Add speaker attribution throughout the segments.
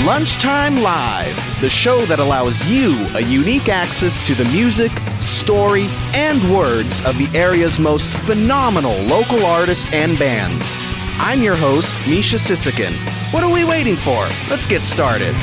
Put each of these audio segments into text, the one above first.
Speaker 1: Lunchtime Live, the show that allows you a unique access to the music, story, and words of the area's most phenomenal local artists and bands. I'm your host, Misha Sisikin. What are we waiting for? Let's get started.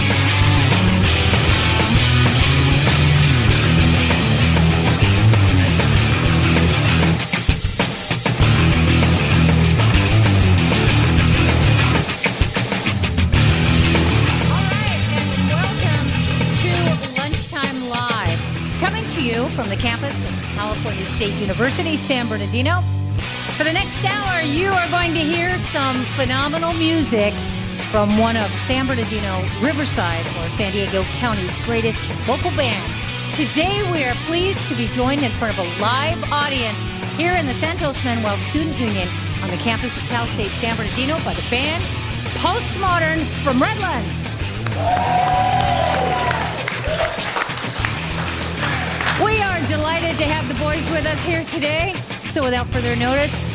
Speaker 2: From the campus of California State University, San Bernardino. For the next hour, you are going to hear some phenomenal music from one of San Bernardino, Riverside, or San Diego County's greatest local bands. Today, we are pleased to be joined in front of a live audience here in the Santos Manuel Student Union on the campus of Cal State San Bernardino by the band Postmodern from Redlands. We are delighted to have the boys with us here today. So without further notice,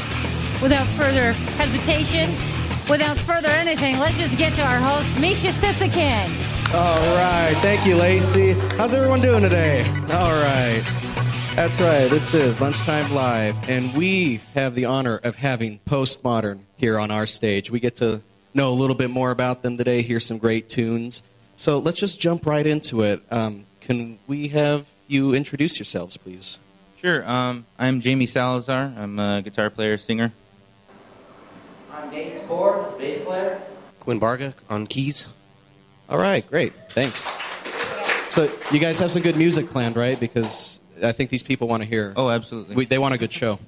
Speaker 2: without further hesitation, without further anything, let's just get to our host, Misha Sisikin.
Speaker 3: All right. Thank you, Lacey. How's everyone doing today? All right. That's right. This is Lunchtime Live, and we have the honor of having Postmodern here on our stage. We get to know a little bit more about them today, hear some great tunes. So let's just jump right into it. Can we have you introduce yourselves, please?
Speaker 4: Sure. I'm Jamie Salazar. I'm a guitar player, singer.
Speaker 5: I'm Dave Spore, bass player.
Speaker 6: Quinn Barga on keys.
Speaker 3: All right, great. Thanks. So you guys have some good music planned, right? Because I think these people want to hear.
Speaker 4: Oh, absolutely.
Speaker 3: They want a good show.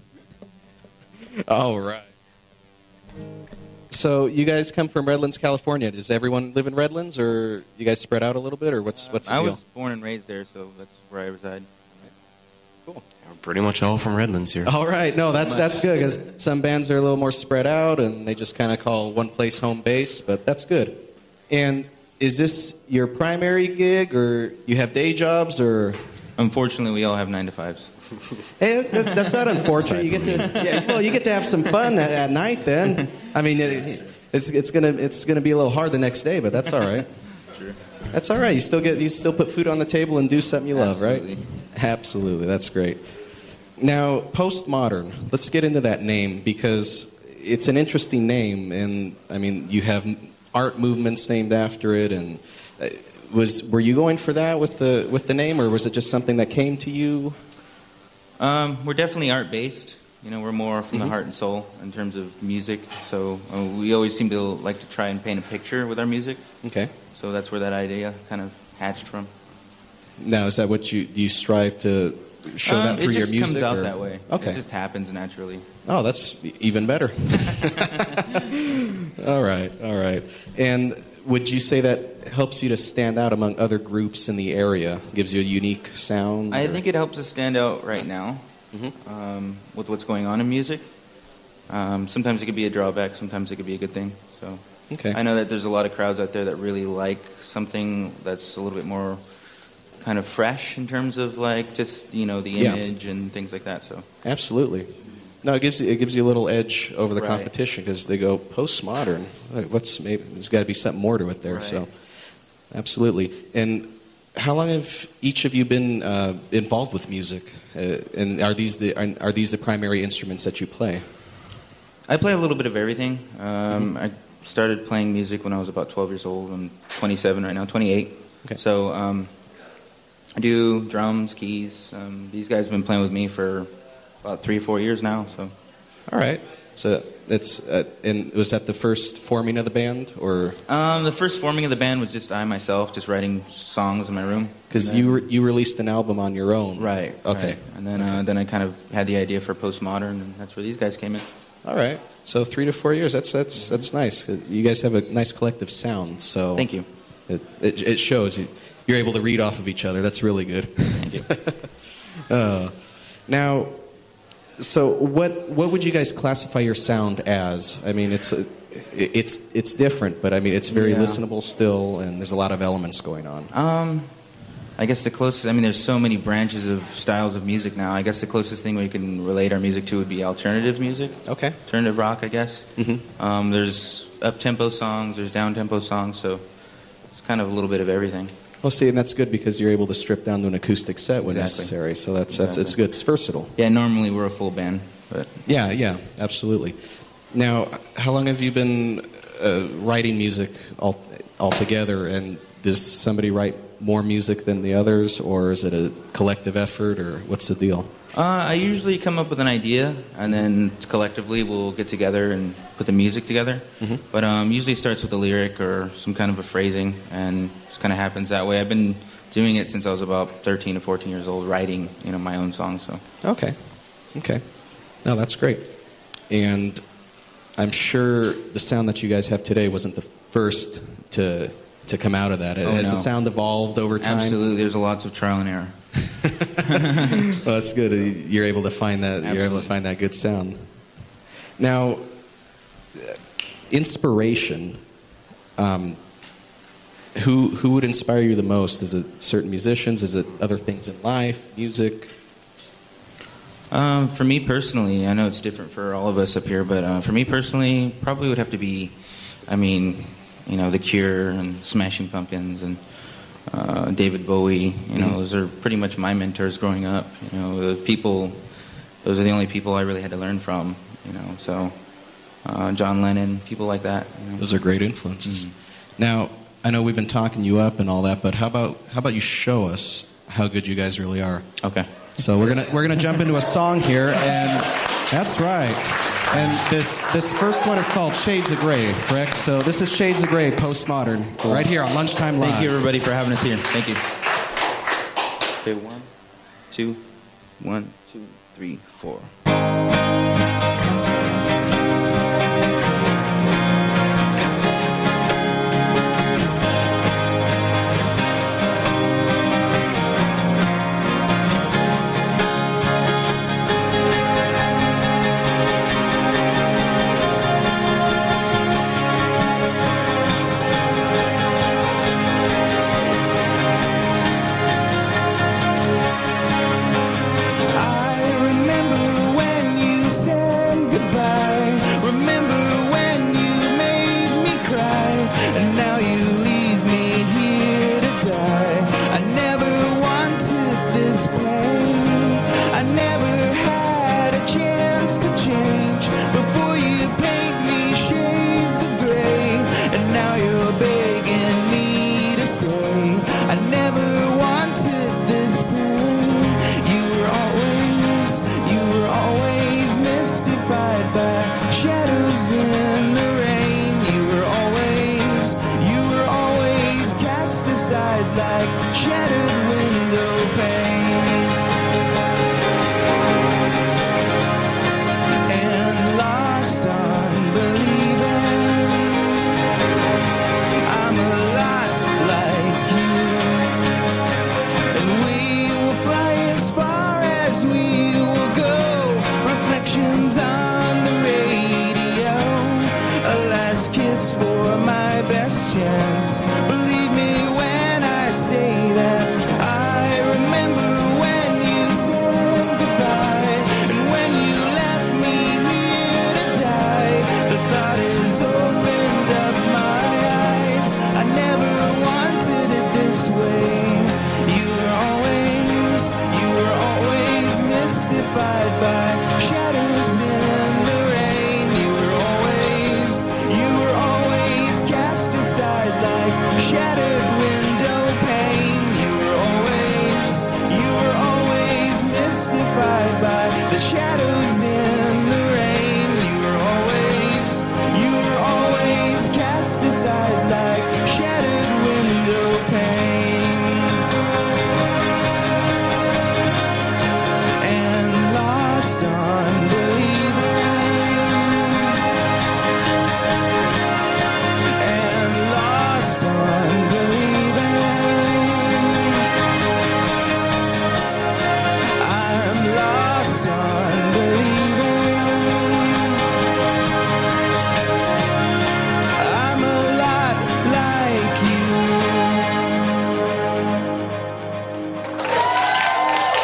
Speaker 3: All right. So you guys come from Redlands, California. Does everyone live in Redlands, or you guys spread out a little bit, or what's the deal?
Speaker 4: I was born and raised there, so that's where I reside.
Speaker 3: Cool.
Speaker 6: We're pretty much all from Redlands here.
Speaker 3: All right. No, that's good, because some bands are a little more spread out, and they just kind of call one place home base, but that's good. And is this your primary gig, or you have day jobs, or?
Speaker 4: Unfortunately, we all have 9-to-5s.
Speaker 3: Hey, that's not unfortunate. You get to have some fun at night. Then, I mean, it's gonna be a little hard the next day, but that's all right.
Speaker 4: Sure.
Speaker 3: That's all right. You still put food on the table and do something you love,
Speaker 4: Absolutely.
Speaker 3: Right? Absolutely. That's great. Now, Postmodern. Let's get into that name, because it's an interesting name, and I mean, you have art movements named after it, and were you going for that with the name, or was it just something that came to you?
Speaker 4: We're definitely art-based. You know, we're more from the heart and soul in terms of music. So we always seem to like to try and paint a picture with our music.
Speaker 3: Okay.
Speaker 4: So that's where that idea kind of hatched from.
Speaker 3: Now, is that what do you strive to show that through your music?
Speaker 4: It just comes out that way.
Speaker 3: Okay.
Speaker 4: It just happens naturally.
Speaker 3: Oh, that's even better. All right. And would you say that helps you to stand out among other groups in the area? Gives you a unique sound?
Speaker 4: I think it helps us stand out right now with what's going on in music. Sometimes it could be a drawback. Sometimes it could be a good thing. So
Speaker 3: okay.
Speaker 4: I know that there's a lot of crowds out there that really like something that's a little bit more kind of fresh in terms of like just, the image and things like that. So
Speaker 3: absolutely. No, it gives you a little edge over the
Speaker 4: Right.
Speaker 3: competition, because they go postmodern. Maybe there's got to be something more to it there. Right. So, absolutely. And how long have each of you been involved with music? And are these the primary instruments that you play?
Speaker 4: I play a little bit of everything. I started playing music when I was about 12 years old. I'm 27 right now, 28.
Speaker 3: Okay.
Speaker 4: So I do drums, keys. These guys have been playing with me for about 3 or 4 years now. So,
Speaker 3: all right. So it's and was that the first forming of the band, or?
Speaker 4: The first forming of the band was just I myself, just writing songs in my room.
Speaker 3: Because you released an album on your own,
Speaker 4: right?
Speaker 3: Okay.
Speaker 4: Right. And then I kind of had the idea for Postmodern, and that's where these guys came in.
Speaker 3: All right. So 3 to 4 years. That's nice. You guys have a nice collective sound. So
Speaker 4: thank you.
Speaker 3: It shows. You're able to read off of each other. That's really good.
Speaker 4: Thank you.
Speaker 3: Now, so what would you guys classify your sound as? I mean, it's different, but I mean, it's very listenable still, and there's a lot of elements going on.
Speaker 4: I guess the closest, there's so many branches of styles of music now. I guess the closest thing we can relate our music to would be alternative music.
Speaker 3: Okay.
Speaker 4: Alternative rock, I guess. Mm-hmm. There's up-tempo songs, there's down-tempo songs, so it's kind of a little bit of everything.
Speaker 3: Well, see, and that's good because you're able to strip down to an acoustic set when necessary. So that's it's good. It's versatile.
Speaker 4: Yeah, normally we're a full band, but
Speaker 3: yeah, absolutely. Now, how long have you been writing music all together? And does somebody write more music than the others, or is it a collective effort, or what's the deal?
Speaker 4: I usually come up with an idea, and then collectively we'll get together and put the music together.
Speaker 3: Mm-hmm.
Speaker 4: But usually it starts with a lyric or some kind of a phrasing, and it just kind of happens that way. I've been doing it since I was about 13 to 14 years old, writing my own songs. So.
Speaker 3: Okay. No, that's great. And I'm sure the sound that you guys have today wasn't the first to come out of that. Has the sound evolved over time?
Speaker 4: Absolutely. There's lots of trial and error.
Speaker 3: Well, that's good. You're able to find that.
Speaker 4: Absolutely.
Speaker 3: You're able to find that good sound. Now, inspiration. Who would inspire you the most? Is it certain musicians? Is it other things in life? Music?
Speaker 4: For me personally, I know it's different for all of us up here, but for me personally, probably would have to be, The Cure and Smashing Pumpkins and David Bowie. Those are pretty much my mentors growing up. Those are the only people I really had to learn from. So John Lennon, people like that.
Speaker 3: Those are great influences.
Speaker 4: Mm-hmm.
Speaker 3: Now, I know we've been talking you up and all that, but how about you show us how good you guys really are?
Speaker 4: Okay.
Speaker 3: So we're gonna jump into a song here, and that's right. And this first one is called Shades of Grey, correct? So this is Shades of Grey, Postmodern, right here on Lunchtime Live.
Speaker 4: Thank you, everybody, for having us here. Thank you. Okay, 1, 2, 1, 2, 3, 4.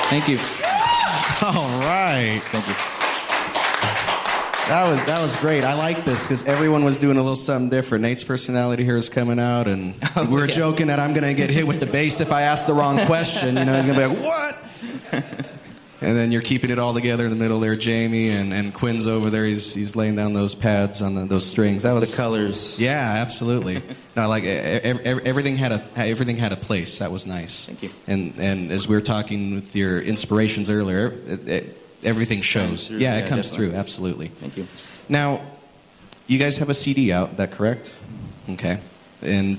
Speaker 3: Thank you. All right.
Speaker 4: Thank you.
Speaker 3: That was great. I like this because everyone was doing a little something different. Nate's personality here is coming out, and we were joking that I'm going to get hit with the bass if I ask the wrong question. You know, he's going to be like, "What?" And then you're keeping it all together in the middle there, Jamie, and Quinn's over there. He's laying down those pads on those strings. That was
Speaker 4: the colors.
Speaker 3: Yeah, absolutely. No, like everything had a place. That was nice.
Speaker 4: Thank you.
Speaker 3: And as we were talking with your inspirations earlier, everything shows. Yeah, it comes
Speaker 4: definitely.
Speaker 3: through. Absolutely.
Speaker 4: Thank you.
Speaker 3: Now, you guys have a CD out. Is that correct? Okay. And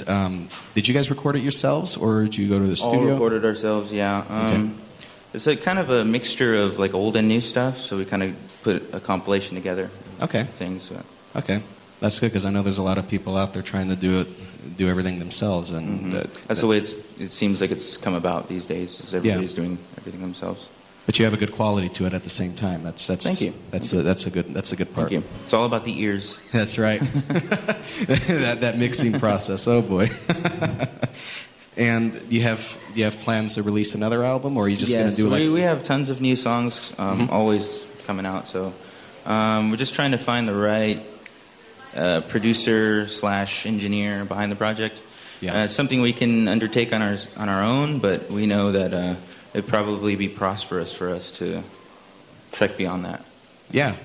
Speaker 3: did you guys record it yourselves, or did you go to the studio?
Speaker 4: All recorded ourselves. Yeah.
Speaker 3: Okay.
Speaker 4: It's like kind of a mixture of like old and new stuff. So we kind of put a compilation together.
Speaker 3: Okay.
Speaker 4: Things.
Speaker 3: Okay. That's good because I know there's a lot of people out there trying to do everything themselves, and
Speaker 4: that's the way it seems like it's come about these days. Is everybody's doing everything themselves.
Speaker 3: But you have a good quality to it at the same time. That's
Speaker 4: Thank you.
Speaker 3: That's a good part.
Speaker 4: Thank you. It's all about the ears.
Speaker 3: That's right. that mixing process. Oh boy. And do you have plans to release another album, or are you just going to do
Speaker 4: we have tons of new songs always coming out. So we're just trying to find the right producer / engineer behind the project.
Speaker 3: Yeah.
Speaker 4: It's something we can undertake on our own, but we know that it'd probably be prosperous for us to trek beyond that.
Speaker 3: Yeah,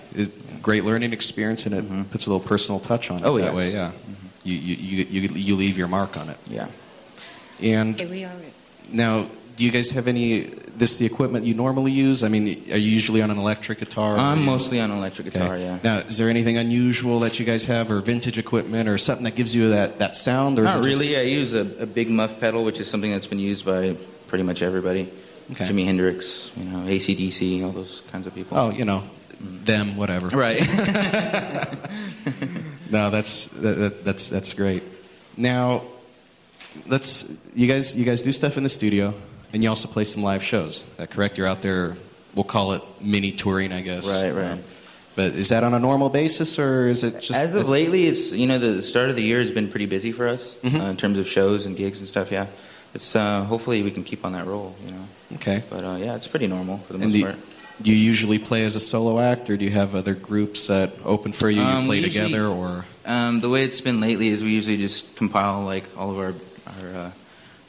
Speaker 3: great learning experience, and it puts a little personal touch on it that way. Yeah, you leave your mark on it.
Speaker 4: Yeah.
Speaker 3: And
Speaker 2: Okay, we are.
Speaker 3: now, do you guys have the equipment you normally use? I mean, are you usually on an electric guitar?
Speaker 4: I'm mostly on an electric guitar, yeah.
Speaker 3: Now, is there anything unusual that you guys have, or vintage equipment, or something that gives you that sound? Or
Speaker 4: Not
Speaker 3: is it
Speaker 4: really.
Speaker 3: just...
Speaker 4: I use a big muff pedal, which is something that's been used by pretty much everybody.
Speaker 3: Okay.
Speaker 4: Jimi Hendrix, AC/DC, all those kinds of people.
Speaker 3: Oh, them, whatever.
Speaker 4: Right.
Speaker 3: No, that's great. Now, you guys do stuff in the studio, and you also play some live shows. Is that correct? You're out there, we'll call it mini touring, I guess.
Speaker 4: Right.
Speaker 3: But is that on a normal basis, or is it just...
Speaker 4: As of lately, it's the start of the year has been pretty busy for us in terms of shows and gigs and stuff, yeah. It's hopefully we can keep on that roll,
Speaker 3: Okay.
Speaker 4: But yeah, it's pretty normal for the most part.
Speaker 3: Do you usually play as a solo act, or do you have other groups that open for you? You play together, or...
Speaker 4: The way it's been lately is we usually just compile like all of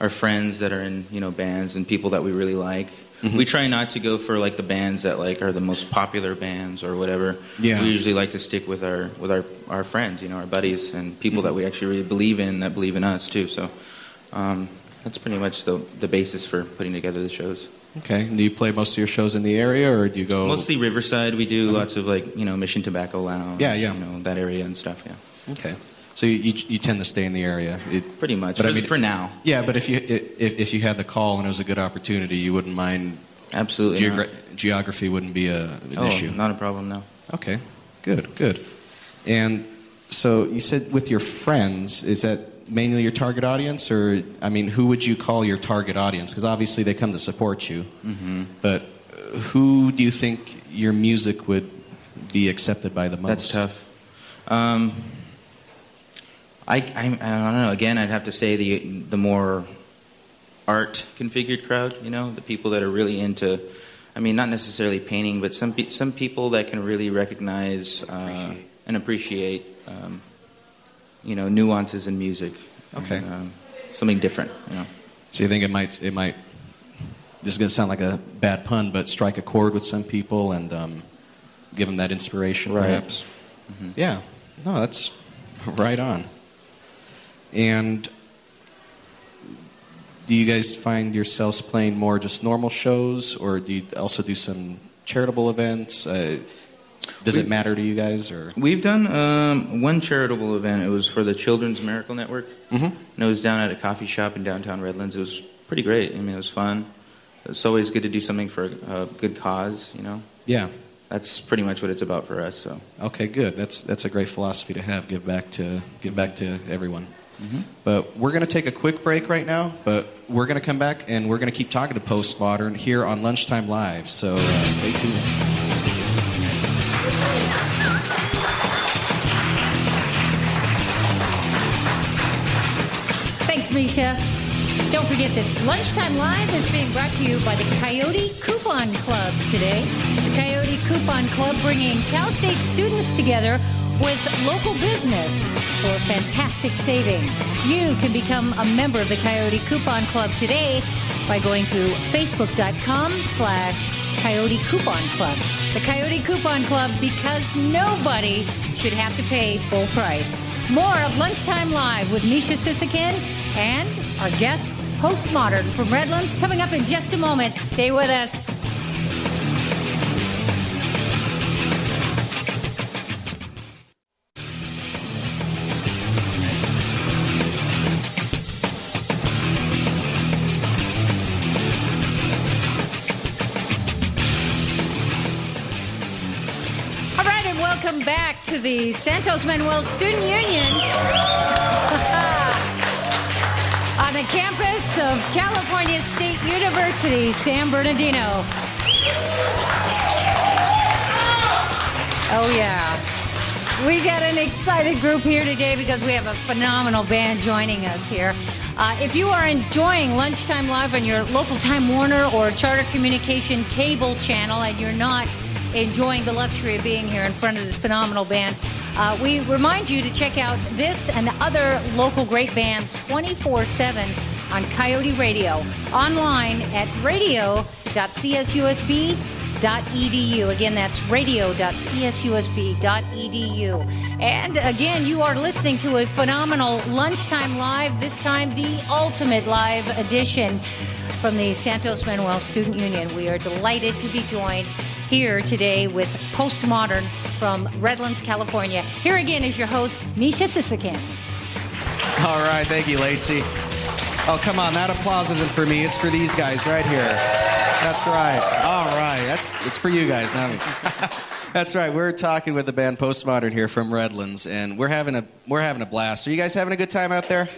Speaker 4: our friends that are in bands and people that we really like. We try not to go for like the bands that like are the most popular bands or whatever.
Speaker 3: Yeah.
Speaker 4: We usually like to stick with our friends, our buddies and people that we actually really believe in, that believe in us too. So that's pretty much the basis for putting together the shows.
Speaker 3: Okay. Do you play most of your shows in the area, or do you go...
Speaker 4: Mostly Riverside. We do lots of like Mission Tobacco Lounge.
Speaker 3: Yeah.
Speaker 4: That area and stuff. Yeah.
Speaker 3: Okay. So you tend to stay in the area.
Speaker 4: Pretty much.
Speaker 3: But
Speaker 4: for now.
Speaker 3: Yeah, but if you had the call and it was a good opportunity, you wouldn't mind.
Speaker 4: Absolutely.
Speaker 3: Geography wouldn't be an issue.
Speaker 4: Not a problem. No.
Speaker 3: Okay. Good. And so you said with your friends, is that mainly your target audience, or who would you call your target audience? Because obviously they come to support you. But who do you think your music would be accepted by the most?
Speaker 4: That's tough. I don't know. Again, I'd have to say the more art configured crowd. The people that are really into. Not necessarily painting, but some people that can really recognize and appreciate. Nuances in music.
Speaker 3: Okay.
Speaker 4: And, something different.
Speaker 3: So you think it might. This is going to sound like a bad pun, but strike a chord with some people and give them that inspiration,
Speaker 4: right.
Speaker 3: Perhaps. Yeah. No, that's right on. And do you guys find yourselves playing more just normal shows, or do you also do some charitable events? Does it matter to you guys? Or
Speaker 4: we've done one charitable event. It was for the Children's Miracle Network, and it was down at a coffee shop in downtown Redlands. It was pretty great. It was fun. It's always good to do something for a good cause.
Speaker 3: Yeah.
Speaker 4: That's pretty much what it's about for us. So.
Speaker 3: Okay, good. That's a great philosophy to have. Give back to everyone. But we're going to take a quick break right now, but we're going to come back and we're going to keep talking to Postmodern here on Lunchtime Live, so stay tuned.
Speaker 2: Thanks, Misha. Don't forget that Lunchtime Live is being brought to you by the Coyote Coupon Club today. The Coyote Coupon Club bringing Cal State students together with local business for fantastic savings. You can become a member of the Coyote Coupon Club today by going to facebook.com/Coyote Coupon Club. The Coyote Coupon Club, because nobody should have to pay full price. More of Lunchtime Live with Misha Sisikin and our guests, Postmodern from Redlands, coming up in just a moment. Stay with us. Welcome back to the Santos Manuel Student Union on the campus of California State University, San Bernardino. Oh, yeah. We got an excited group here today because we have a phenomenal band joining us here. If you are enjoying Lunchtime Live on your local Time Warner or Charter Communication cable channel and you're not enjoying the luxury of being here in front of this phenomenal band, we remind you to check out this and other local great bands 24/7 on Coyote Radio, online at radio.csusb.edu. Again, that's radio.csusb.edu. And again, you are listening to a phenomenal Lunchtime Live, this time the ultimate live edition from the Santos Manuel Student Union. We are delighted to be joined here today with Postmodern from Redlands, California. Here again is your host, Misha Sisikin.
Speaker 3: All right, thank you, Lacey. Oh, come on, that applause isn't for me. It's for these guys right here. That's right. All right, it's for you guys, not me. That's right. We're talking with the band Postmodern here from Redlands, and we're having a blast. Are you guys having a good time out there?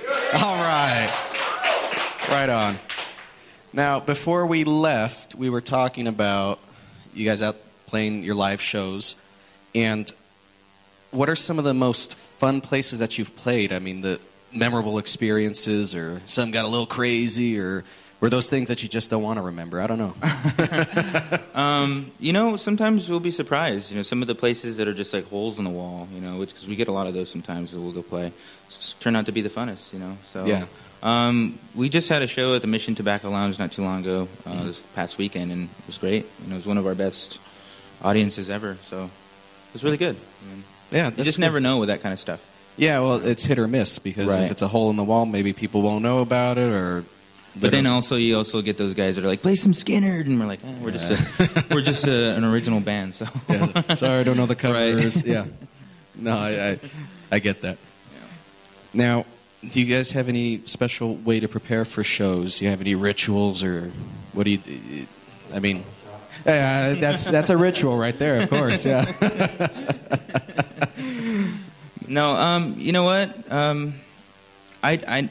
Speaker 3: All right. Right on. Now, before we left, we were talking about you guys out playing your live shows, and what are some of the most fun places that you've played? I mean, the memorable experiences, or some got a little crazy, or were those things that you just don't want to remember? I don't know.
Speaker 4: Sometimes we'll be surprised. Some of the places that are just like holes in the wall, which, because we get a lot of those sometimes that we'll go play, turn out to be the funnest, So
Speaker 3: yeah.
Speaker 4: We just had a show at the Mission Tobacco Lounge not too long ago, this past weekend, and it was great. It was one of our best audiences ever, so it was really good.
Speaker 3: Yeah,
Speaker 4: you just never know with that kind of stuff.
Speaker 3: Yeah, well, it's hit or miss, because
Speaker 4: Right.
Speaker 3: if it's a hole in the wall, maybe people won't know about it, or...
Speaker 4: But then you also get those guys that are like, play some Skinner, and we're like, we're just an original band. So
Speaker 3: yeah, sorry, I don't know the covers.
Speaker 4: Right.
Speaker 3: Yeah, no, I get that. Yeah. Now, do you guys have any special way to prepare for shows? Do you have any rituals, or what do you? I mean, that's a ritual right there, of course. Yeah.
Speaker 4: No, you know what?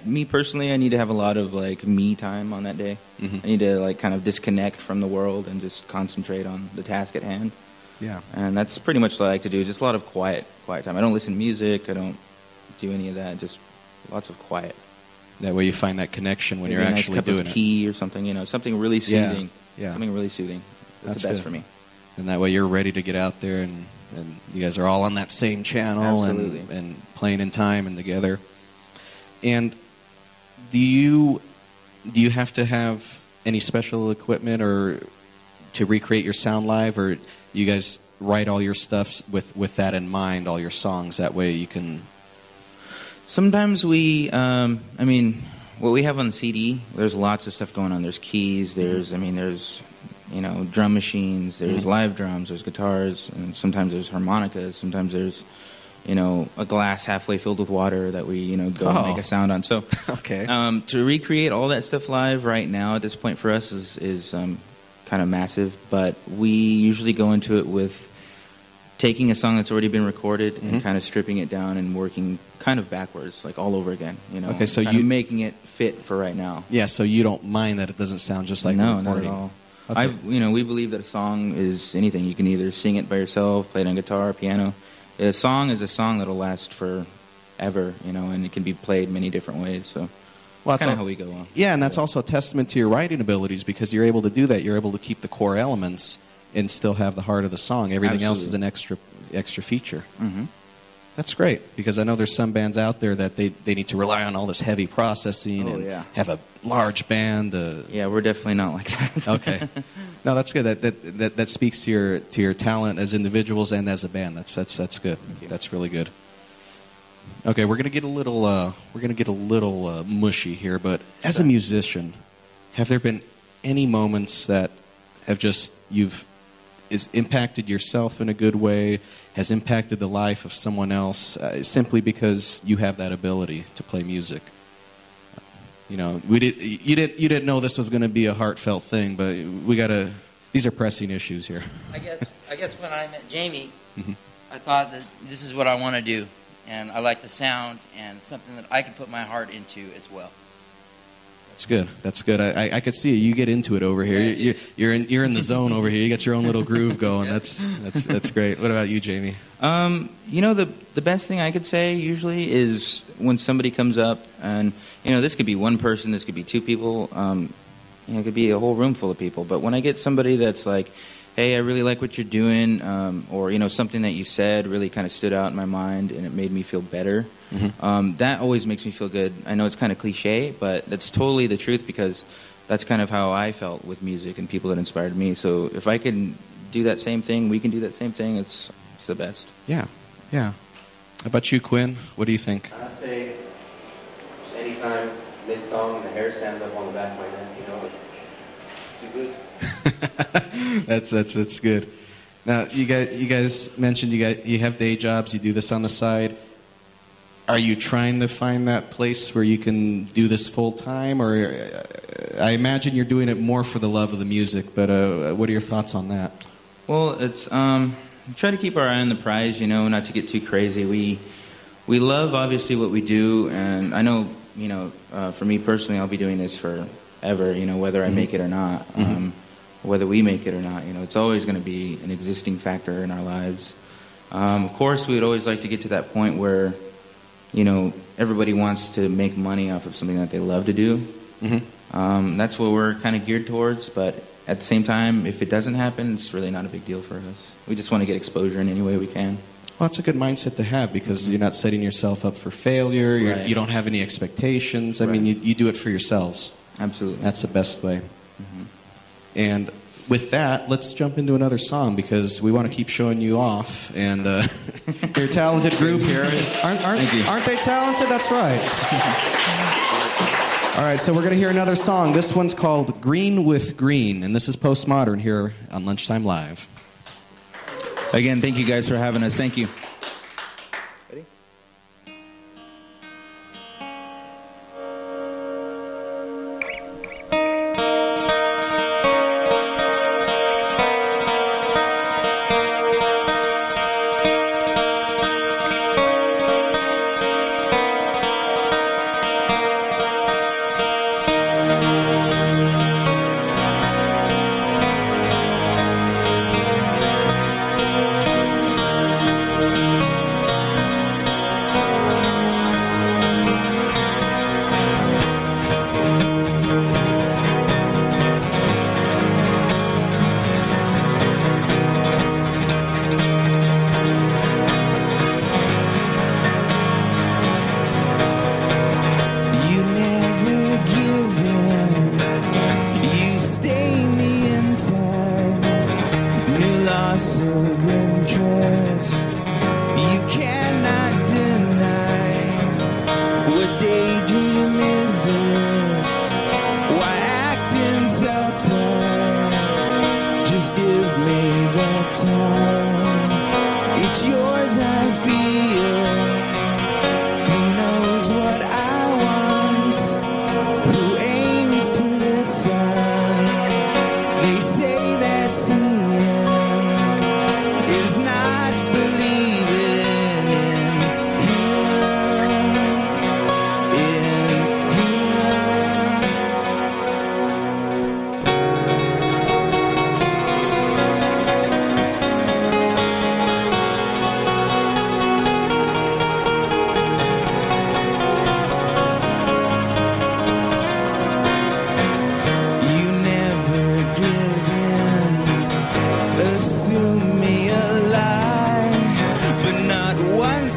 Speaker 4: Me personally, I need to have a lot of me time on that day. Mm-hmm. I need to kind of disconnect from the world and just concentrate on the task at hand.
Speaker 3: Yeah.
Speaker 4: And that's pretty much what I like to do. Just a lot of quiet time. I don't listen to music. I don't do any of that. Just lots of quiet.
Speaker 3: That way you find that connection when you're actually doing it.
Speaker 4: A nice cup of tea or something. Something really soothing.
Speaker 3: Yeah.
Speaker 4: Something really soothing. That's the best
Speaker 3: good
Speaker 4: for me.
Speaker 3: And that way you're ready to get out there, and you guys are all on that same channel.
Speaker 4: Absolutely.
Speaker 3: and playing in time and together. And do you have to have any special equipment or to recreate your sound live, or you guys write all your stuff with that in mind, all your songs, that way you can...
Speaker 4: Sometimes we, what we have on the CD, there's lots of stuff going on. There's keys, there's drum machines, there's live drums, there's guitars, and sometimes there's harmonicas, sometimes there's a glass halfway filled with water that we, go and make a sound on. So,
Speaker 3: okay.
Speaker 4: To recreate all that stuff live right now at this point for us is kind of massive. But we usually go into it with taking a song that's already been recorded and kind of stripping it down and working kind of backwards, like all over again.
Speaker 3: Okay, so
Speaker 4: you making it fit for right now.
Speaker 3: Yeah, so you don't mind that it doesn't sound just like
Speaker 4: no,
Speaker 3: a recording.
Speaker 4: Not at all.
Speaker 3: Okay.
Speaker 4: We believe that a song is anything. You can either sing it by yourself, play it on guitar, piano. A song is a song that'll last forever, and it can be played many different ways. So
Speaker 3: Well,
Speaker 4: That's kind of how we go on.
Speaker 3: Yeah, and that's also a testament to your writing abilities because you're able to do that. You're able to keep the core elements and still have the heart of the song. Everything else is an extra feature.
Speaker 4: Mm-hmm.
Speaker 3: That's great because I know there's some bands out there that they need to rely on all this heavy processing have a large band.
Speaker 4: Yeah, we're definitely not like that.
Speaker 3: Okay, no, that's good. That speaks to your talent as individuals and as a band. That's good. That's really good. Okay, we're gonna get a little mushy here, but as a musician, have there been any moments that have just is impacted yourself in a good way, has impacted the life of someone else, simply because you have that ability to play music? You know, you didn't know this was going to be a heartfelt thing, but these are pressing issues here.
Speaker 5: I guess when I met Jamie, I thought that this is what I want to do, and I like the sound and something that I can put my heart into as well.
Speaker 3: That's good. That's good. I could see it. You get into it over here. You're in the zone over here. You got your own little groove going. That's great. What about you, Jamie?
Speaker 4: You know, the best thing I could say usually is when somebody comes up and, you know, this could be one person, this could be two people, you know, it could be a whole room full of people. But when I get somebody that's like, hey, I really like what you're doing, or, you know, something that you said really kind of stood out in my mind and it made me feel better, that always makes me feel good. I know it's kind of cliche, but that's totally the truth because that's kind of how I felt with music and people that inspired me. So if I can do that same thing, we can do that same thing, it's the best.
Speaker 3: Yeah, yeah. How about you, Quinn? What do you think?
Speaker 6: I'd say just anytime mid-song and the hair stands up on the back of my neck, you know, it's too good.
Speaker 3: That's good. Now, you guys mentioned you have day jobs. You do this on the side. Are you trying to find that place where you can do this full time, or I imagine you're doing it more for the love of the music? But what are your thoughts on that?
Speaker 4: Well, it's we try to keep our eye on the prize, you know, not to get too crazy. We love obviously what we do, and I know, you know, for me personally, I'll be doing this forever, you know, whether I make it or not. Whether we make it or not, you know, it's always going to be an existing factor in our lives. Of course, we would always like to get to that point where, you know, everybody wants to make money off of something that they love to do. That's what we're kind of geared towards, but at the same time, if it doesn't happen, it's really not a big deal for us. We just want to get exposure in any way we can.
Speaker 3: Well, that's a good mindset to have because you're not setting yourself up for failure. You don't have any expectations. I mean, you do it for yourselves.
Speaker 4: Absolutely.
Speaker 3: That's the best way. And with that, let's jump into another song because we want to keep showing you off. And you're a talented group here. Aren't they talented? That's right. All right, so we're going to hear another song. This one's called Green with Green, and this is Postmodern here on Lunchtime Live.
Speaker 4: Again, thank you guys for having us. Thank you.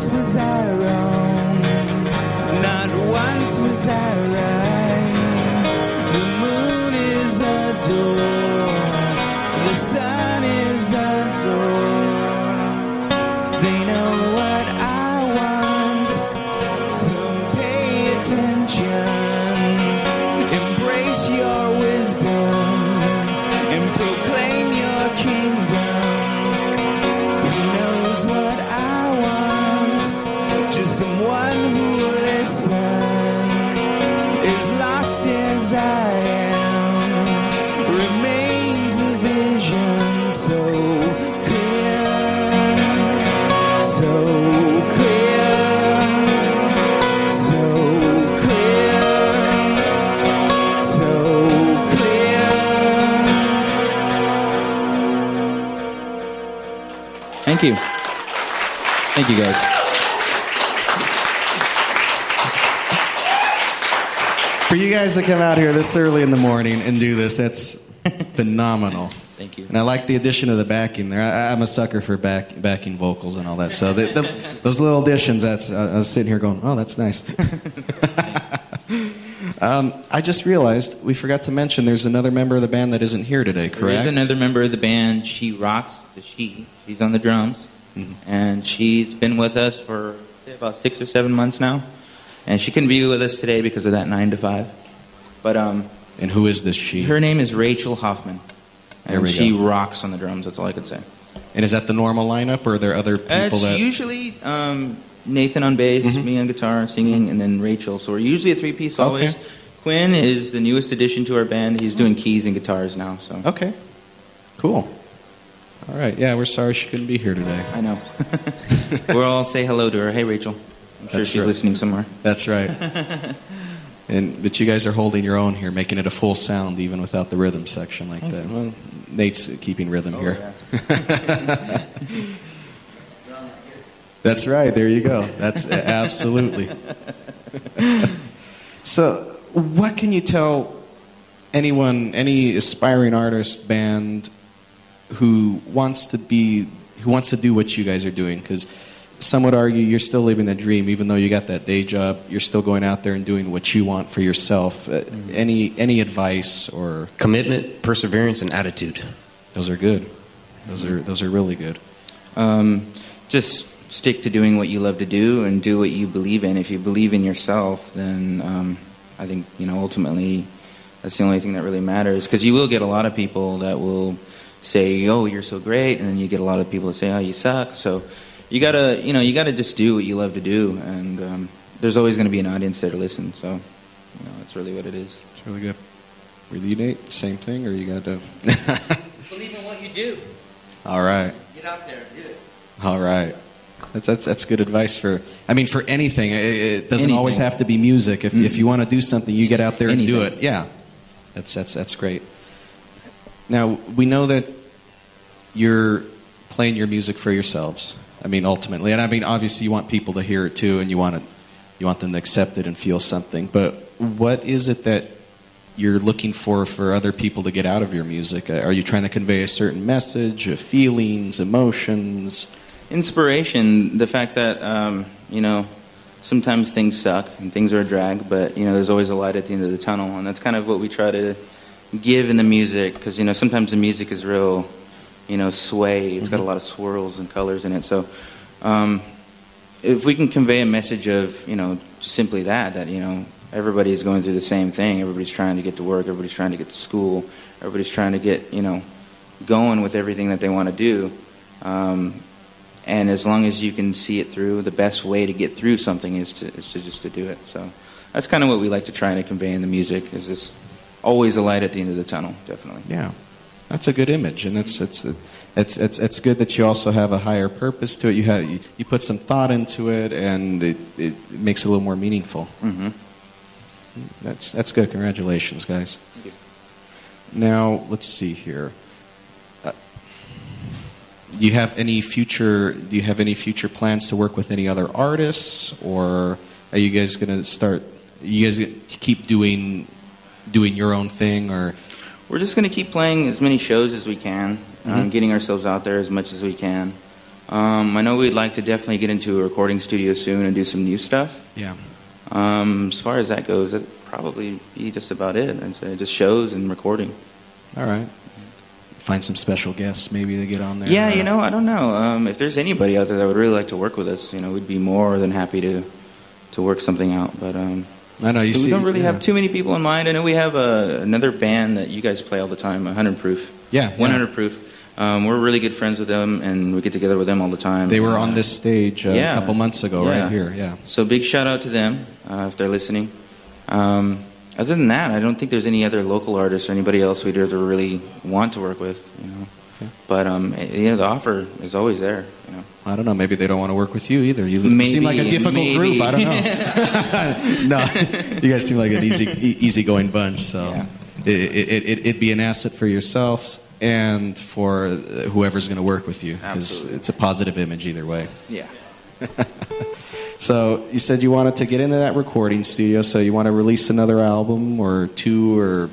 Speaker 7: once was I wrong, not once was I right. The moon is the door, the sun is the door. They know what I want, so pay attention. Embrace your wisdom and proclaim your kingdom. He knows what I want, just someone who will listen. As lost as I am, remains a vision so clear, so clear, so clear, so clear.
Speaker 4: Thank you. Thank you, guys.
Speaker 3: For you guys to come out here this early in the morning and do this, that's phenomenal.
Speaker 4: Thank you.
Speaker 3: And I like the addition of the backing there. I'm a sucker for backing vocals and all that. So those little additions, I was sitting here going, oh, that's nice. I just realized we forgot to mention there's another member of the band that isn't here today, correct?
Speaker 4: There's another member of the band. She rocks. She's on the drums.
Speaker 3: Mm-hmm.
Speaker 4: And she's been with us for say, about 6 or 7 months now. And she couldn't be with us today because of that 9 to 5. But
Speaker 3: and who is this she?
Speaker 4: her name is Rachel Hoffman.
Speaker 3: There
Speaker 4: And
Speaker 3: we
Speaker 4: she
Speaker 3: go.
Speaker 4: rocks on the drums. That's all I could say.
Speaker 3: And is that the normal lineup, or are there other people
Speaker 4: It's
Speaker 3: that...
Speaker 4: usually Nathan on bass, me on guitar, singing, and then Rachel. So we're usually a 3-piece always.
Speaker 3: Okay.
Speaker 4: Quinn is the newest addition to our band. He's doing keys and guitars now. So
Speaker 3: Okay, cool. All right, yeah, we're sorry she couldn't be here today.
Speaker 4: I know. We'll all say hello to her. Hey, Rachel. I'm sure
Speaker 3: That's
Speaker 4: she's
Speaker 3: right.
Speaker 4: listening somewhere.
Speaker 3: That's right. But you guys are holding your own here, making it a full sound even without the rhythm section like that. Well, Nate's keeping rhythm here.
Speaker 4: Yeah.
Speaker 3: That's right. There you go. That's absolutely. So, what can you tell anyone, any aspiring artist, band who wants to do what you guys are doing? Because some would argue you're still living the dream, even though you got that day job. You're still going out there and doing what you want for yourself. Any advice or
Speaker 8: Commitment, perseverance, and attitude.
Speaker 3: those are good. Those are really good.
Speaker 4: Just stick to doing what you love to do and do what you believe in. If you believe in yourself, then I think ultimately that's the only thing that really matters. Because you will get a lot of people that will say, "Oh, you're so great," and then you get a lot of people that say, "Oh, you suck." So you gotta just do what you love to do, and there's always going to be an audience there to listen. So that's really what it is.
Speaker 3: It's really good. With you, Nate, same thing, or you got to?
Speaker 5: Believe in what you do.
Speaker 3: All right.
Speaker 5: Get out there and do it.
Speaker 3: All right. That's good advice for anything. It doesn't
Speaker 4: Anything.
Speaker 3: always have to be music. If you want to do something, you get out there and do
Speaker 4: Anything.
Speaker 3: it. Yeah. That's great. Now, we know that you're playing your music for yourselves. I mean, ultimately. And I mean, obviously you want people to hear it too, and you want them to accept it and feel something. But what is it that you're looking for other people to get out of your music? Are you trying to convey a certain message, feelings, emotions?
Speaker 4: Inspiration, the fact that sometimes things suck and things are a drag, but there's always a light at the end of the tunnel, and that's kind of what we try to give in the music. Because sometimes the music is real sway. It's got a lot of swirls and colors in it. So if we can convey a message of simply that everybody's going through the same thing. Everybody's trying to get to work. Everybody's trying to get to school. Everybody's trying to get going with everything that they want to do. And as long as you can see it through, the best way to get through something is to do it. So that's kind of what we like to try to convey in the music. Is just always a light at the end of the tunnel. Definitely.
Speaker 3: Yeah, that's a good image, and it's good that you also have a higher purpose to it. You put some thought into it, and it makes it a little more meaningful.
Speaker 4: Mm-hmm.
Speaker 3: That's good. Congratulations, guys.
Speaker 4: Thank you.
Speaker 3: Now let's see here. Do you have any future plans to work with any other artists, or are you guys going to start? You guys keep doing your own thing, or?
Speaker 4: We're just going to keep playing as many shows as we can, getting ourselves out there as much as we can. I know we'd like to definitely get into a recording studio soon and do some new stuff.
Speaker 3: Yeah.
Speaker 4: As far as that goes, that'd probably be just about it. I'd say just shows and recording.
Speaker 3: All right. Find some special guests maybe to get on there.
Speaker 4: Yeah, I don't know. If there's anybody out there that would really like to work with us, we'd be more than happy to work something out. But
Speaker 3: I know we
Speaker 4: don't really have too many people in mind. I know we have another band that you guys play all the time, 100 Proof.
Speaker 3: Yeah.
Speaker 4: 100 Proof. We're really good friends with them, and we get together with them all the time.
Speaker 3: They were on this stage a couple months ago, right here. Yeah.
Speaker 4: So big shout out to them if they're listening. Other than that, I don't think there's any other local artists or anybody else we'd ever really want to work with. Okay. But the offer is always there.
Speaker 3: I don't know. Maybe they don't want to work with you either. You seem like a difficult group. I don't know. No, you guys seem like an easygoing bunch. So it'd be an asset for yourselves and for whoever's going to work with you, because it's a positive image either way.
Speaker 4: Yeah.
Speaker 3: So you said you wanted to get into that recording studio, so you want to release another album or two, or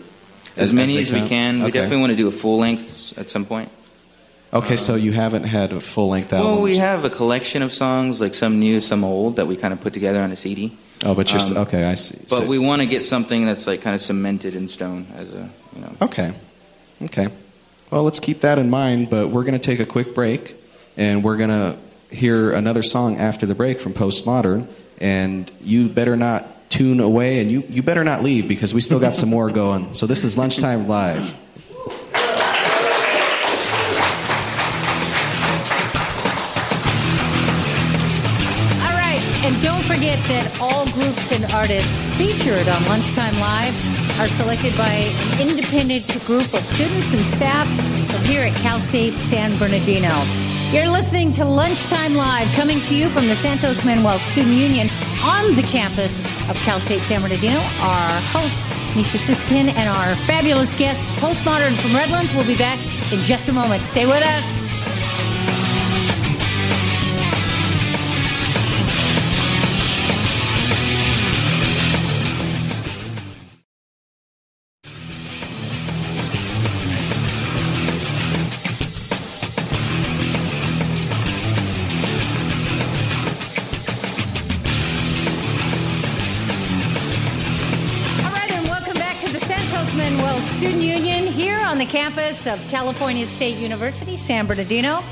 Speaker 4: as many as we can. Okay. We definitely want to do a full length at some point.
Speaker 3: Okay, so you haven't had a full length album?
Speaker 4: Well, we have a collection of songs, like some new, some old, that we kind of put together on a CD.
Speaker 3: Oh, but you're okay. I see.
Speaker 4: But we want to get something that's like kind of cemented in stone as a
Speaker 3: Okay. Well, let's keep that in mind. But we're going to take a quick break, and we're going to hear another song after the break from Postmodern, and you better not tune away, and you better not leave, because we still got some more going. So this is Lunchtime Live.
Speaker 2: All right, and don't forget that all groups and artists featured on Lunchtime Live are selected by an independent group of students and staff from here at Cal State San Bernardino. You're listening to Lunchtime Live, coming to you from the Santos Manuel Student Union on the campus of Cal State San Bernardino. Our host, Misha Sisikin, and our fabulous guests, Postmodern from Redlands, will be back in just a moment. Stay with us. Student Union here on the campus of California State University, San Bernardino.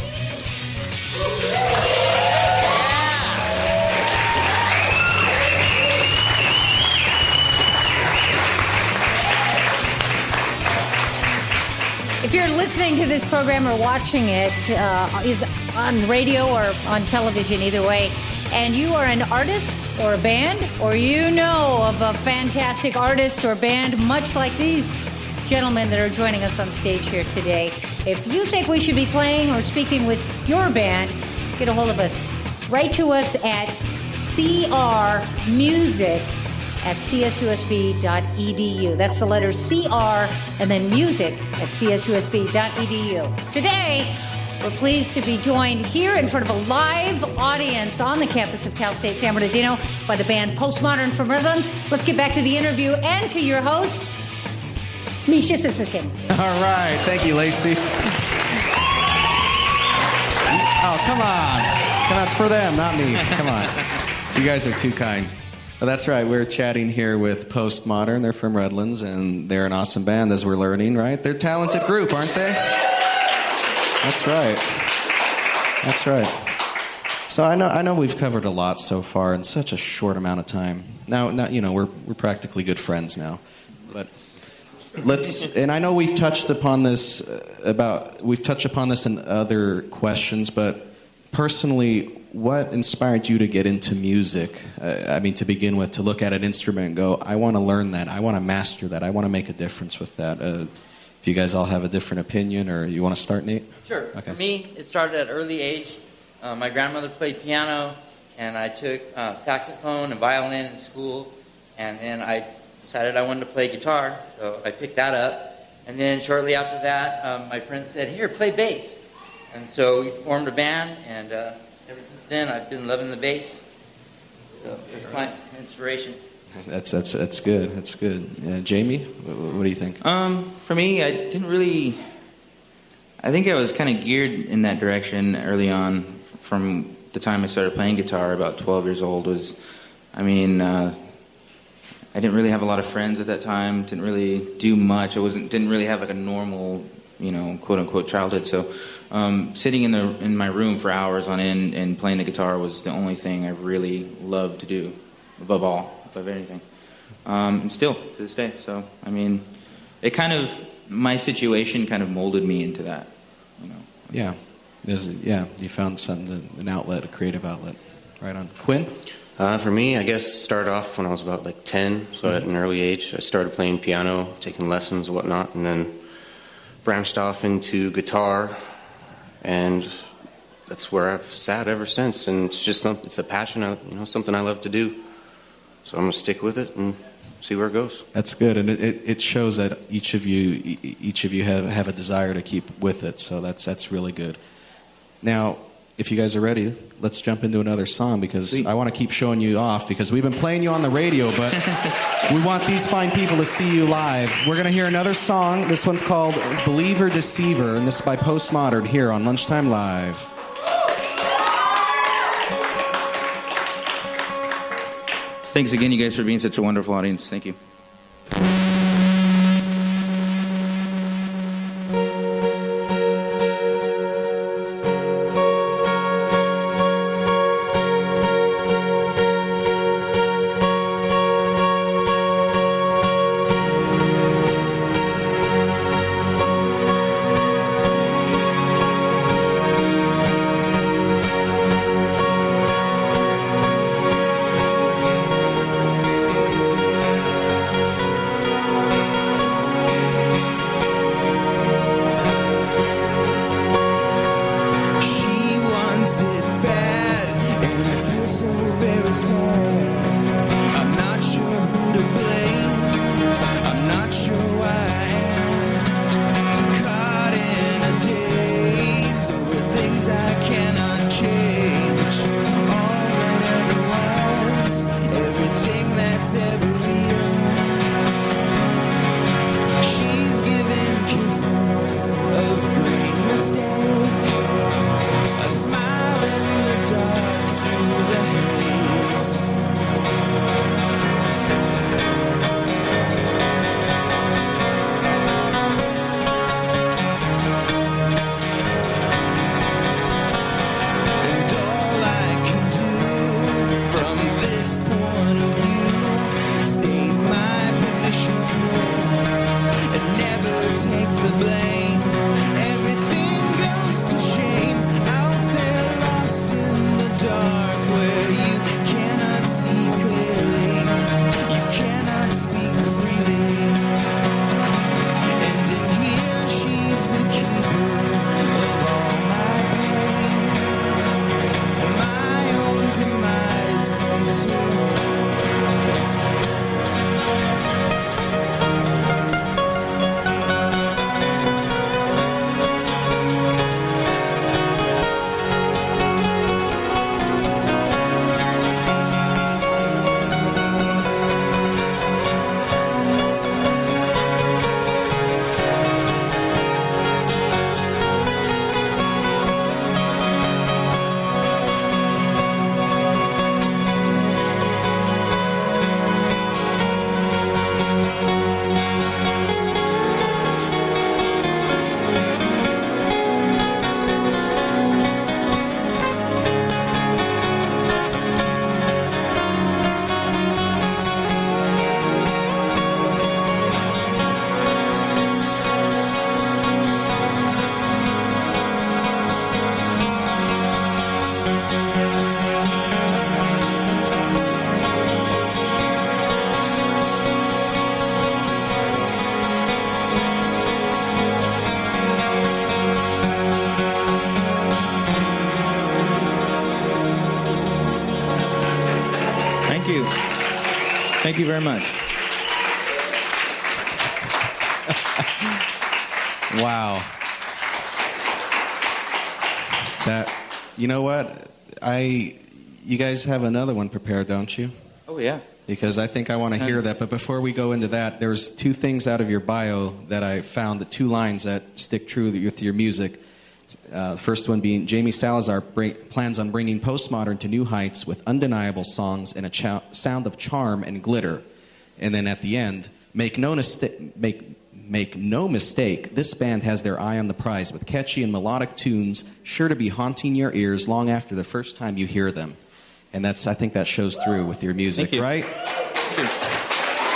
Speaker 2: If you're listening to this program or watching it either on radio or on television, either way, and you are an artist or a band, or you know of a fantastic artist or band much like these gentlemen that are joining us on stage here today, if you think we should be playing or speaking with your band, get a hold of us. Write to us at crmusic@csusb.edu. That's the letter CR and then music@csusb.edu. Today, we're pleased to be joined here in front of a live audience on the campus of Cal State San Bernardino by the band Postmodern from Redlands. Let's get back to the interview and to your host, Misha Sisikin.
Speaker 3: All right. Thank you, Lacey. Oh, come on. It's for them, not me. Come on. You guys are too kind. Well, that's right. We're chatting here with Postmodern. They're from Redlands, and they're an awesome band, as we're learning, right? They're a talented group, aren't they? That's right. So I know we've covered a lot so far in such a short amount of time. Now we're practically good friends now. But and I know we've touched upon this in other questions, but personally, what inspired you to get into music? To begin with, to look at an instrument and go, I want to learn that, I want to master that, I want to make a difference with that. If you guys all have a different opinion, or you want to start, Nate?
Speaker 5: Sure. Okay. For me, it started at an early age. My grandmother played piano, and I took saxophone and violin in school, and then I decided I wanted to play guitar, so I picked that up. And then shortly after that, my friend said, here, play bass. And so we formed a band, and ever since then, I've been loving the bass. So that's my inspiration.
Speaker 3: That's good. That's good. Jamie, what do you think?
Speaker 4: For me, I think I was kind of geared in that direction early on from the time I started playing guitar, about 12 years old, was, I didn't really have a lot of friends at that time. Didn't really do much. Didn't really have like a normal, quote unquote childhood. So, sitting in my room for hours on end and playing the guitar was the only thing I really loved to do, above anything. And still to this day. So, my situation kind of molded me into that.
Speaker 3: Yeah, you found something, an outlet, a creative outlet. Right on. Quinn?
Speaker 8: For me, I guess started off when I was about like 10, so at an early age. I started playing piano, taking lessons and whatnot, and then branched off into guitar, and that's where I've sat ever since. And it's just it's a passion, something I love to do. So I'm gonna stick with it and see where it goes.
Speaker 3: That's good, and it shows that each of you have a desire to keep with it. So that's really good. Now, if you guys are ready, let's jump into another song, because I want to keep showing you off, because we've been playing you on the radio, but we want these fine people to see you live. We're going to hear another song. This one's called Believer Deceiver, and this is by Postmodern here on Lunchtime Live.
Speaker 4: Thanks again, you guys, for being such a wonderful audience. Thank you. Thank you very much.
Speaker 3: Wow. You know what? You guys have another one prepared, don't you?
Speaker 4: Oh, yeah.
Speaker 3: Because I think I want to hear that. But before we go into that, there's two things out of your bio that I found, the two lines that stick true with your music. First one being Jamie Salazar plans on bringing postmodern to new heights with undeniable songs and a sound of charm and glitter. And then at the end, make no mistake, this band has their eye on the prize with catchy and melodic tunes sure to be haunting your ears long after the first time you hear them. And I think that shows through with your music, right?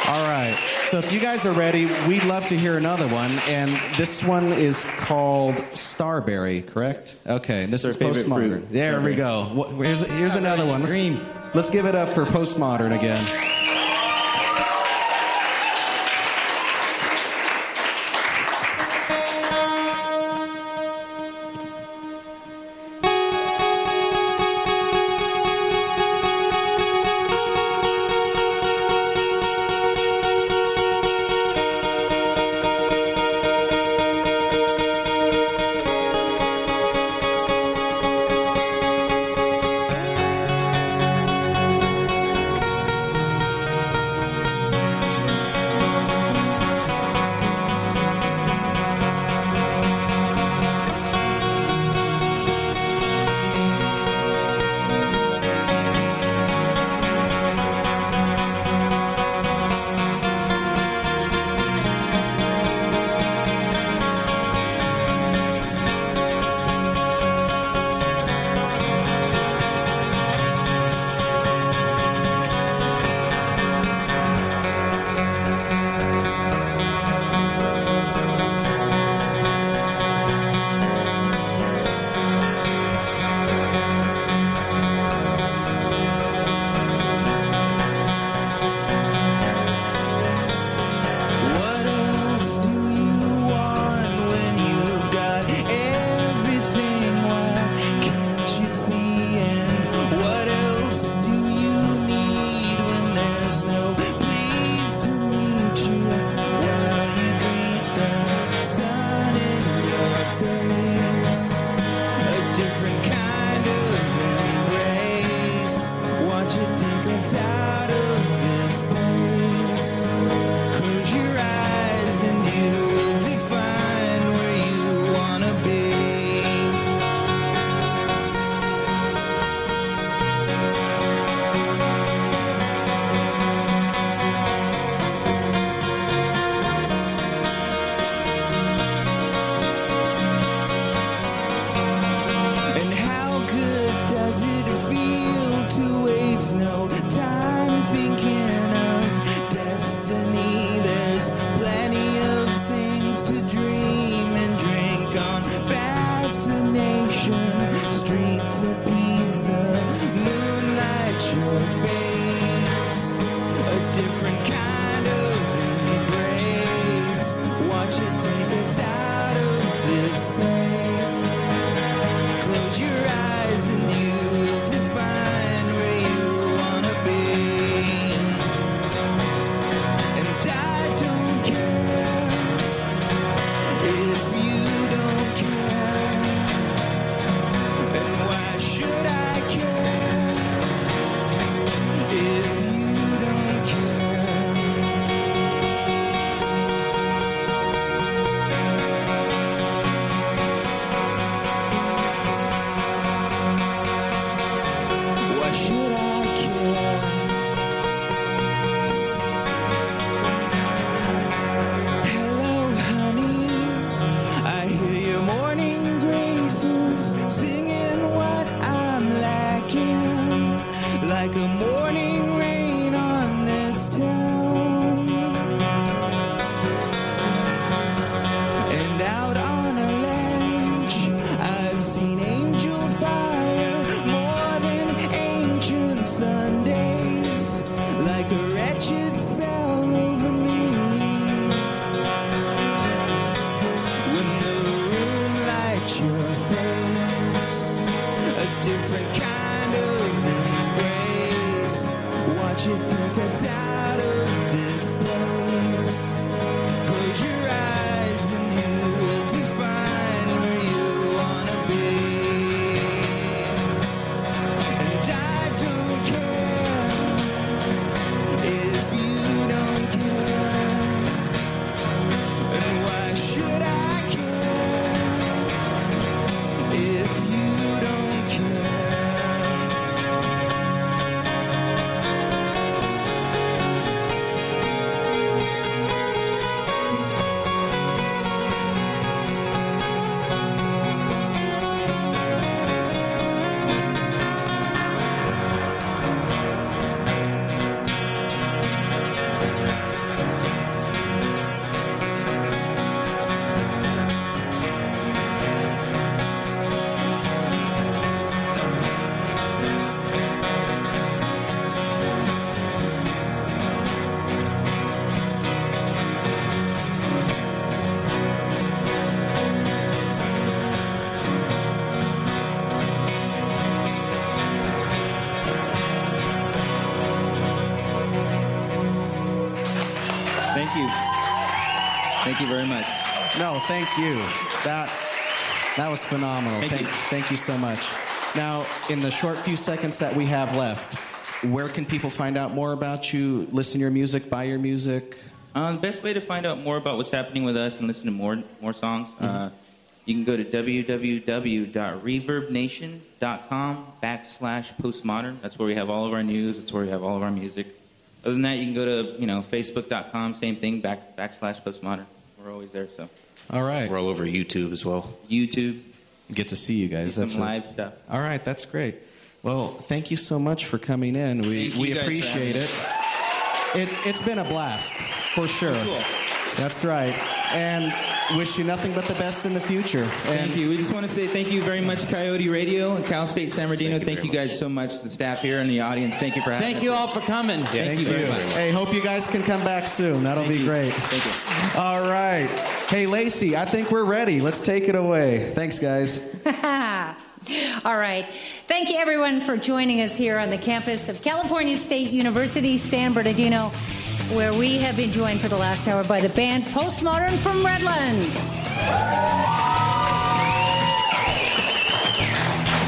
Speaker 3: All right. So if you guys are ready, we'd love to hear another one. And this one is called Starberry, correct? Okay. And this is Postmodern. There we go. Here's another one. Let's give it up for Postmodern again.
Speaker 9: Thank you. Thank you very much.
Speaker 3: No, thank you. That was phenomenal. Thank you so much. Now, in the short few seconds that we have left, where can people find out more about you, listen to your music, buy your music?
Speaker 4: The best way to find out more about what's happening with us and listen to more songs, you can go to www.reverbnation.com/postmodern. That's where we have all of our news. That's where we have all of our music. Other than that, you can go to facebook.com, same thing, /postmodern. We're always there. So.
Speaker 3: All right.
Speaker 8: We're all over YouTube as well.
Speaker 4: YouTube.
Speaker 3: Get to see you guys.
Speaker 4: That's some live stuff.
Speaker 3: All right, that's great. Well, thank you so much for coming in. We appreciate it. It's been a blast, for sure.
Speaker 9: Cool.
Speaker 3: That's right. And wish you nothing but the best in the future.
Speaker 9: Thank you. We just want to say thank you very much, Coyote Radio and Cal State San Bernardino. Thank you guys so much, the staff here and the audience. Thank you for having us.
Speaker 10: Thank you all for coming.
Speaker 8: Yeah,
Speaker 3: Thank you very much. Hey, hope you guys can come back soon. That'll be great.
Speaker 9: Thank you.
Speaker 3: All right. Hey, Lacey, I think we're ready. Let's take it away. Thanks, guys.
Speaker 2: All right. Thank you, everyone, for joining us here on the campus of California State University, San Bernardino, where we have been joined for the last hour by the band Postmodern from Redlands.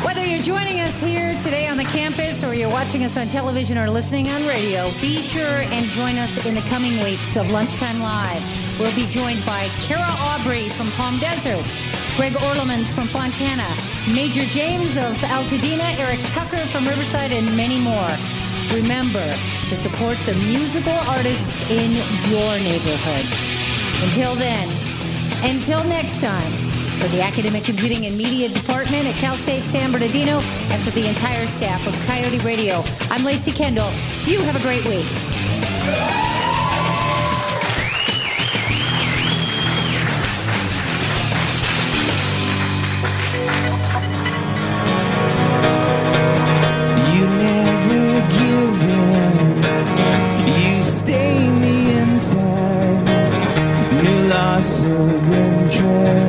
Speaker 2: Whether you're joining us here today on the campus or you're watching us on television or listening on radio, be sure and join us in the coming weeks of Lunchtime Live. We'll be joined by Kara Aubrey from Palm Desert, Greg Orlemans from Fontana, Major James of Altadena, Eric Tucker from Riverside, and many more. Remember to support the musical artists in your neighborhood. Until then, until next time, for the Academic Computing and Media Department at Cal State San Bernardino and for the entire staff of Coyote Radio, I'm Lacey Kendall. You have a great week.
Speaker 7: Loss of interest.